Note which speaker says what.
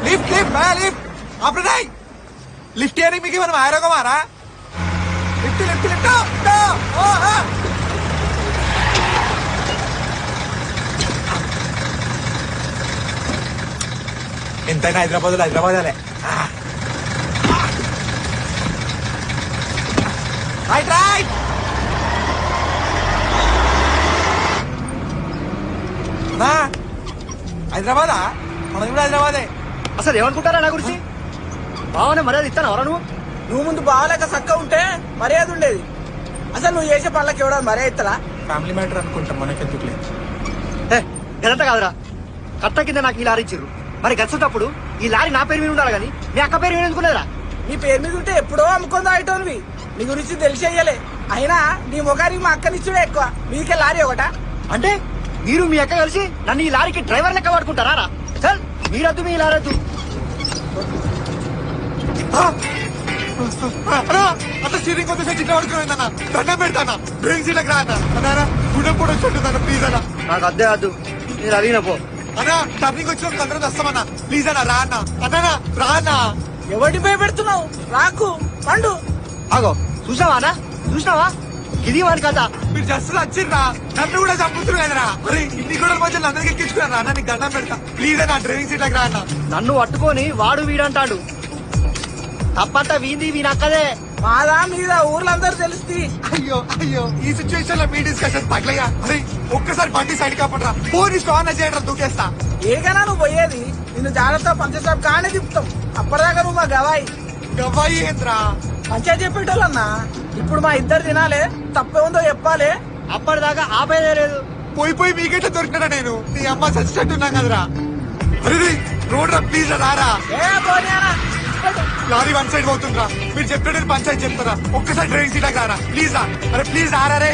Speaker 1: Lift lift मैं lift आपने नहीं लिफ्ट यानी मिकी मन मारो को मारा लिफ्ट लिफ्ट लिफ्ट ओ हां ఎంతైనా హైదరాబాద్ అలే రైట్ రైట్ నా హైదరాబాదా మనది కూడా హైదరాబాదే
Speaker 2: అసలు ఏమనుకుంటారా నా గురించి బావనే మర్యాద ఇస్తాను ఎవరా
Speaker 3: నువ్వు ముందు బావలేక చక్క ఉంటే మర్యాద ఉండేది. అసలు నువ్వు చేసే పనులకు ఎవడ మర్యాద ఇస్తారా?
Speaker 1: ఫ్యామిలీ మ్యాటర్ అనుకుంటాం మనకెందుకు లేదు.
Speaker 2: ఇదంతా కాదురా, కట్ట కింద నాకు ఈ లారీ ఇచ్చిర్రు, మరి గచ్చేటప్పుడు ఈ లారీ నా పేరు మీద ఉండాలి కానీ మీ అక్క పేరు మీద ఎందుకున్నదిరా?
Speaker 3: నీ పేరు మీద ఉంటే ఎప్పుడో అమ్ముకొని తాగేటోనివి. నీ గురించి తెలిసేయలే. అయినా నీ మొగారికి మా అక్కనిచ్చుడే ఎక్కువ, మీకే లారీ ఒకట.
Speaker 2: అంటే మీరు మీ అక్క కలిసి నన్ను ఈ లారీకి డ్రైవర్ లెక్క వాడుకుంటారా రా? చల్ మీరద్దు మీ లారద్దు.
Speaker 1: అట్లా స్టీరింగ్ కొంచెం చిన్న పడుకున్నా దండం పెడతానా డ్రైవింగ్ సీట్లకు రా అన్నా గుండె కూడా వచ్చి ప్లీజ్ అన్నా.
Speaker 2: నాకు అద్దే వద్దు, మీరు అడిగిన పో
Speaker 1: అన్నా. టర్నింగ్ వచ్చిన అందరం వస్తామన్నా ప్లీజ్ అన్నా రా అన్నా. అన్నా రా అన్నా.
Speaker 3: ఎవరి పై పెడుతున్నావు? రాకు పండు.
Speaker 2: ఆగో చూసావా అన్నా, చూసినావా ఇది వాని కథ.
Speaker 1: మీరు జస్ట్ వచ్చిర్రా, నన్ను కూడా చంపుతున్నారు కదరా. మరి ఇన్ని కూడా మధ్యలో అందరికి ఎక్కించుకున్నారా అన్న? నీకు దండం పెడతా ప్లీజ్ అన్నా డ్రైవింగ్ సీట్లకు రా అన్నా.
Speaker 2: నన్ను పట్టుకొని వాడు వీడంటాడు, తప్పంతా వీంది వీనక్కదే.
Speaker 3: మాదా మీద ఊర్లందరూ తెలుస్తుంది.
Speaker 1: అయ్యో అయ్యో ఈ సిచ్యువేషన్ లో మీ డిస్కషన్ తగలయ్యా. అరే ఒక్కసారి బండి సైడ్ కాపడరా, ఫోన్ స్టాన్ చేయడం దూకేస్తా.
Speaker 3: ఏకనా నువ్వు పోయేది? నిన్ను జాగ్రత్త పంచాయతీ కానే తిప్పుతాం. అప్పటిదాకా నువ్వు మా గవాయి.
Speaker 1: గవ్వాయి ఏంద్రా?
Speaker 3: పంచాయతీ చెప్పేటోళ్ళన్నా. ఇప్పుడు మా ఇద్దరు తినాలే, తప్పేముందో చెప్పాలి.
Speaker 2: అప్పటిదాకా ఆపేదే లేదు.
Speaker 1: పోయి మీకెట్లా దొరికినా నేను నీ అమ్మ చచ్చినట్టున్నా కదరా. అరే రోడ్ రా ప్లీజ్ రారా.
Speaker 3: ఏ పోనీయనా,
Speaker 1: లారీ వన్ సైడ్ పోతుందిరా. మీరు చెప్పినట్టు పంచాయతీ చెప్తారా? ఒక్కసారి డ్రైవింగ్ సీట్ రారా ప్లీజ్ రా. అరే ప్లీజ్ రారా రే.